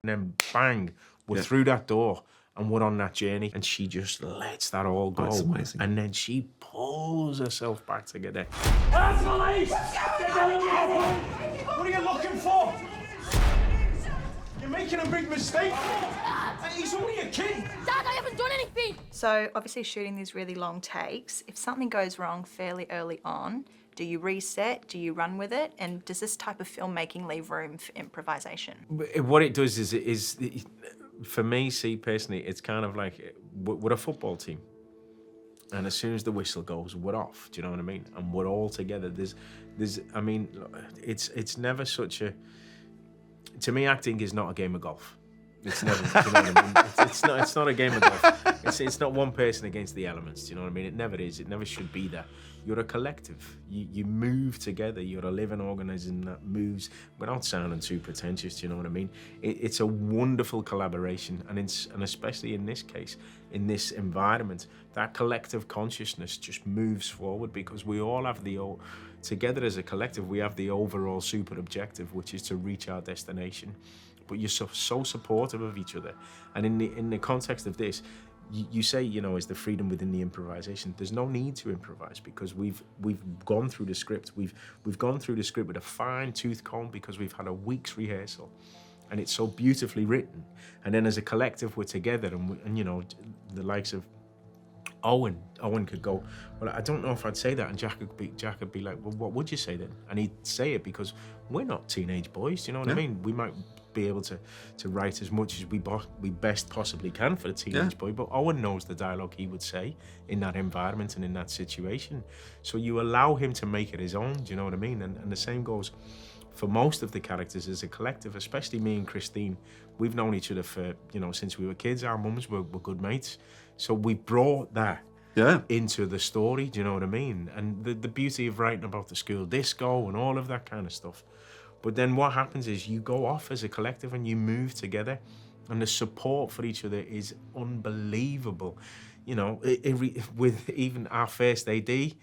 and then bang, we're through that door and we're on that journey, and she just lets that all go. That's amazing. And then she pulls herself back together. That's police! What are you looking for? You're making a big mistake. He's only a kid. Dad, I haven't done anything! So obviously shooting these really long takes, if something goes wrong fairly early on, do you reset? Do you run with it? And does this type of filmmaking leave room for improvisation? What it does is for me, personally, it's kind of like we're a football team. And as soon as the whistle goes, we're off. Do you know what I mean? And we're all together. I mean, it's never such a... To me, acting is not a game of golf. It's never, do you know what I mean? It's not a game of golf. It's not one person against the elements, do you know what I mean? It never is. It never should be that. You're a collective. You move together. You're a living organism that moves without sounding too pretentious, do you know what I mean? It's a wonderful collaboration, and especially in this case, in this environment, that collective consciousness just moves forward because we all have together as a collective, we have the overall super objective, which is to reach our destination. But you're so supportive of each other. And in the context of this, you say, is the freedom within the improvisation. There's no need to improvise because we've gone through the script. We've gone through the script with a fine-tooth comb because we've had a week's rehearsal. And it's so beautifully written. And then as a collective, we're together, and the likes of Owen could go, well, I don't know if I'd say that, and Jack would be like, well, what would you say then? And he'd say it because we're not teenage boys, do you know what I mean? We might be able to write as much as we best possibly can for the teenage boy, but Owen knows the dialogue he would say in that environment and in that situation. So you allow him to make it his own, do you know what I mean? And the same goes for most of the characters as a collective, especially me and Christine. We've known each other for, since we were kids. Our mums were good mates. So we brought that into the story, do you know what I mean? And the beauty of writing about the school disco and all of that kind of stuff. But then what happens is you go off as a collective and you move together, and the support for each other is unbelievable. With even our first AD,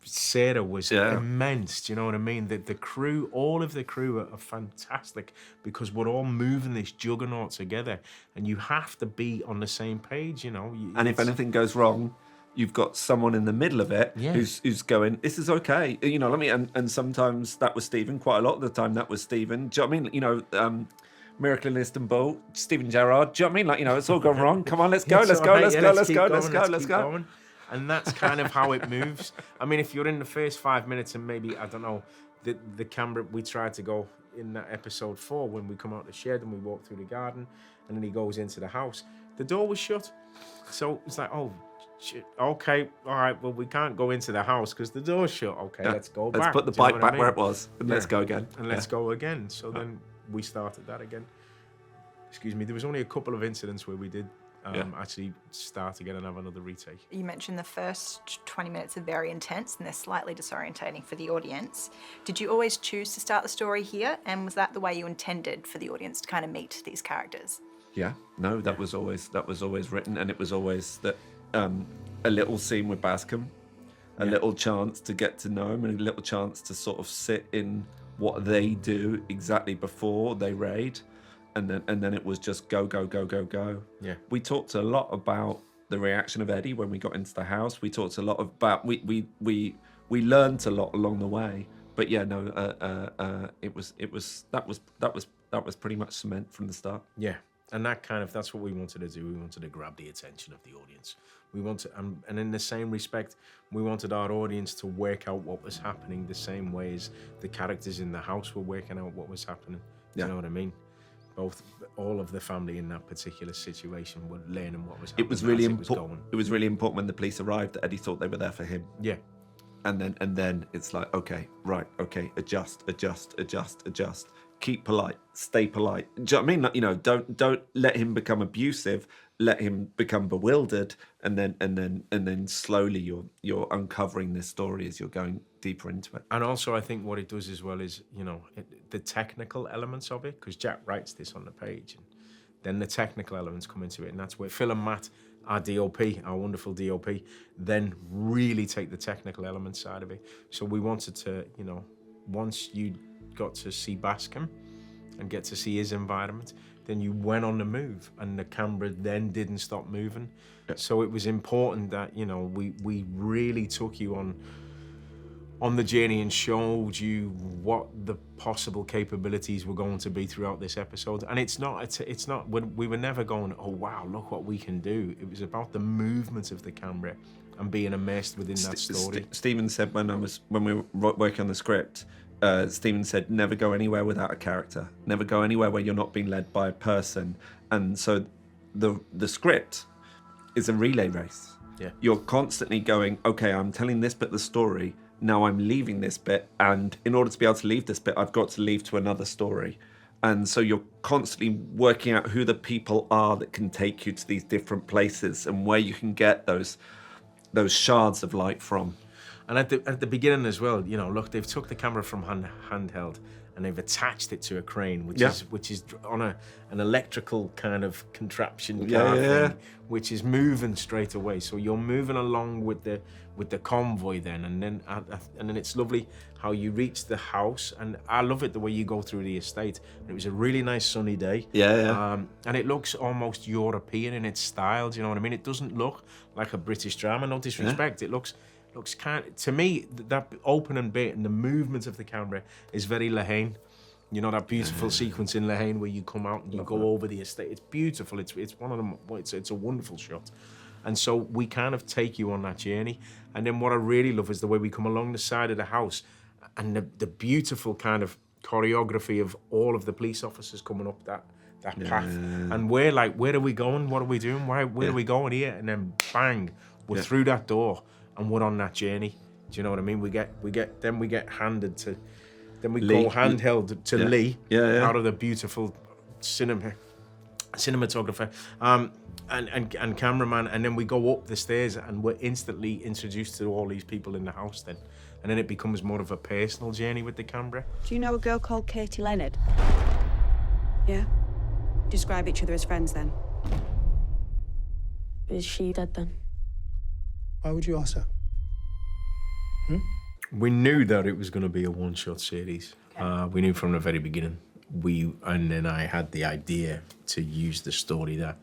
Sarah was immense, do you know what I mean? The crew, all of the crew are fantastic because we're all moving this juggernaut together, and you have to be on the same page, And if anything goes wrong, you've got someone in the middle of it who's going, this is okay. And sometimes that was Stephen. Quite a lot of the time that was Stephen. Do you know what I mean? Miracle in Istanbul, Stephen Gerrard. Do you know what I mean? It's all gone wrong. Come on, let's go. Let's go. And that's kind of how it moves. I mean, if you're in the first 5 minutes and maybe, I don't know, the camera, we tried to go in that episode 4 when we come out the shed and we walk through the garden and then he goes into the house. The door was shut. So it's like, oh, shit, okay, all right, well, we can't go into the house because the door's shut. Okay, let's go back. Let's put the bike back where it was and let's go again. And let's go again. So then we started that again. Excuse me, there was only a couple of incidents where we did actually start again and have another retake. You mentioned the first 20 minutes are very intense and they're slightly disorientating for the audience. Did you always choose to start the story here? And was that the way you intended for the audience to kind of meet these characters? Yeah, no, that was always written, and it was always that a little scene with Bascom, a little chance to get to know him, and a little chance to sort of sit in what they do exactly before they raid. And then it was just go. Yeah. We talked a lot about the reaction of Eddie when we got into the house. We talked a lot about we learned a lot along the way. But yeah, no, that was pretty much cement from the start. Yeah, and that's what we wanted to do. We wanted to grab the attention of the audience. We wanted, and in the same respect, we wanted our audience to work out what was happening the same way as the characters in the house were working out what was happening. Do you know what I mean? All of the family in that particular situation were learning what was happening. It was really important. It was really important when the police arrived that Eddie thought they were there for him. Yeah. And then it's like, okay, adjust. Keep polite, stay polite. Do you know what I mean? Don't let him become abusive. Let him become bewildered, and then slowly you're uncovering this story as you're going deeper into it. And also, I think what it does as well is, the technical elements of it, because Jack writes this on the page, and then the technical elements come into it, and that's where Phil and Matt, our DOP, our wonderful DOP, then really take the technical element side of it. So we wanted to, once you got to see Bascom and get to see his environment, then you went on the move, and the camera then didn't stop moving. So it was important that, you know, we really took you on the journey and showed you what the possible capabilities were going to be throughout this episode. And it's not we were never going, oh wow, look what we can do. It was about the movement of the camera and being immersed within that story. Stephen said when we were working on the script, Stephen said, never go anywhere without a character. Never go anywhere where you're not being led by a person. And so the script is a relay race. Yeah. You're constantly going, okay, I'm telling this bit of the story, now I'm leaving this bit, and in order to be able to leave this bit, I've got to leave to another story. And so you're constantly working out who the people are that can take you to these different places and where you can get those shards of light from. And at the beginning as well, you know, look, they've took the camera from handheld and they've attached it to a crane, which is on an electrical kind of contraption thing, which is moving straight away. So you're moving along with the convoy then, and then it's lovely how you reach the house, and I love it the way you go through the estate. It was a really nice sunny day. And it looks almost European in its style. Do you know what I mean? It doesn't look like a British drama. No disrespect. It looks kind of, to me, that opening bit and the movement of the camera is very Lehane. You know, that beautiful sequence in Lehane where you come out and you go over the estate. It's beautiful. It's one of them. It's a wonderful shot. And so we kind of take you on that journey. And then what I really love is the way we come along the side of the house and the beautiful kind of choreography of all of the police officers coming up that path. And we're like, where are we going? What are we doing? Where are we going here? And then bang, we're through that door and we're on that journey. Do you know what I mean? We get handed to, then we go handheld to Lee out of the beautiful cinematographer and cameraman, and then we go up the stairs and we're instantly introduced to all these people in the house then. And then it becomes more of a personal journey with the camera. Do you know a girl called Katie Leonard? Yeah? Describe each other as friends then. Is she dead then? Why would you ask her? We knew that it was going to be a one-shot series. We knew from the very beginning. And then I had the idea to use the story that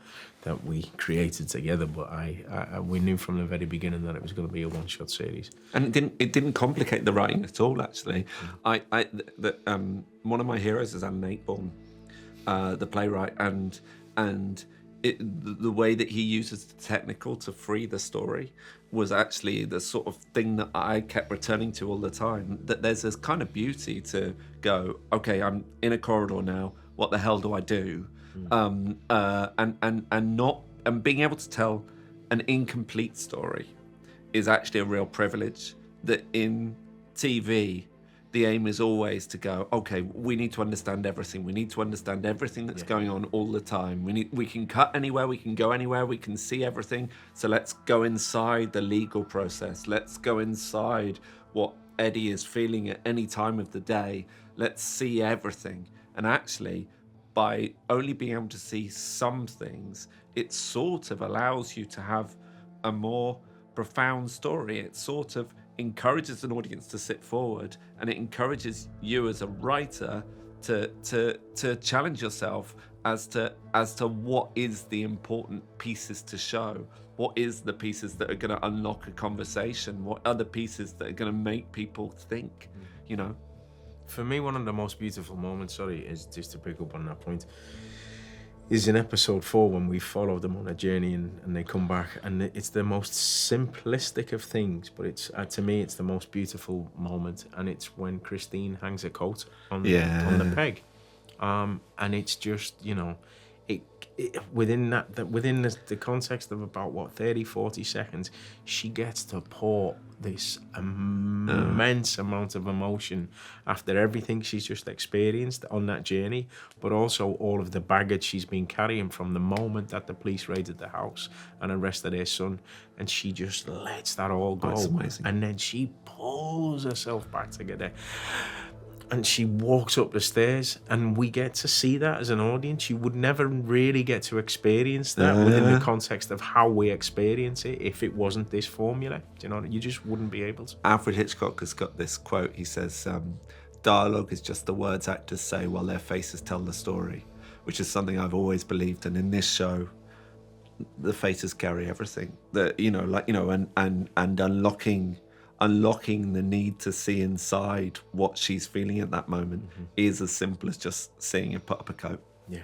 we created together, but we knew from the very beginning that it was going to be a one-shot series. And it didn't complicate the writing at all, actually. One of my heroes is Alan Ayckbourn, the playwright, and the way that he uses the technical to free the story was actually the sort of thing that I kept returning to all the time, that there's this kind of beauty to go, okay, I'm in a corridor now, what the hell do I do? And being able to tell an incomplete story is actually a real privilege. That in TV, the aim is always to go, okay, we need to understand everything. We need to understand everything that's going on all the time. We can cut anywhere, we can go anywhere, we can see everything. So let's go inside the legal process. Let's go inside what Eddie is feeling at any time of the day. Let's see everything. And actually, by only being able to see some things, it sort of allows you to have a more profound story. It sort of encourages an audience to sit forward, and it encourages you as a writer to challenge yourself as to what is the important pieces to show, what is the pieces that are going to unlock a conversation, what are the pieces that are going to make people think, you know. For me, one of the most beautiful moments, is just to pick up on that point, is in episode 4 when we follow them on a journey and they come back, and it's the most simplistic of things, but it's to me it's the most beautiful moment, and it's when Christine hangs a coat on the peg, and it's just, you know, within the context of about 30-40 seconds, she gets to pour this immense amount of emotion after everything she's just experienced on that journey, but also all of the baggage she's been carrying from the moment that the police raided the house and arrested her son, and she just lets that all go. That's amazing. And then she pulls herself back together and she walks up the stairs, and we get to see that as an audience. You would never really get to experience that within the context of how we experience it if it wasn't this formula. Do you know, you just wouldn't be able to. Alfred Hitchcock has got this quote. He says, dialogue is just the words actors say while their faces tell the story, which is something I've always believed. And in this show, the faces carry everything. And unlocking the need to see inside what she's feeling at that moment is as simple as just seeing her put up a coat. Yeah.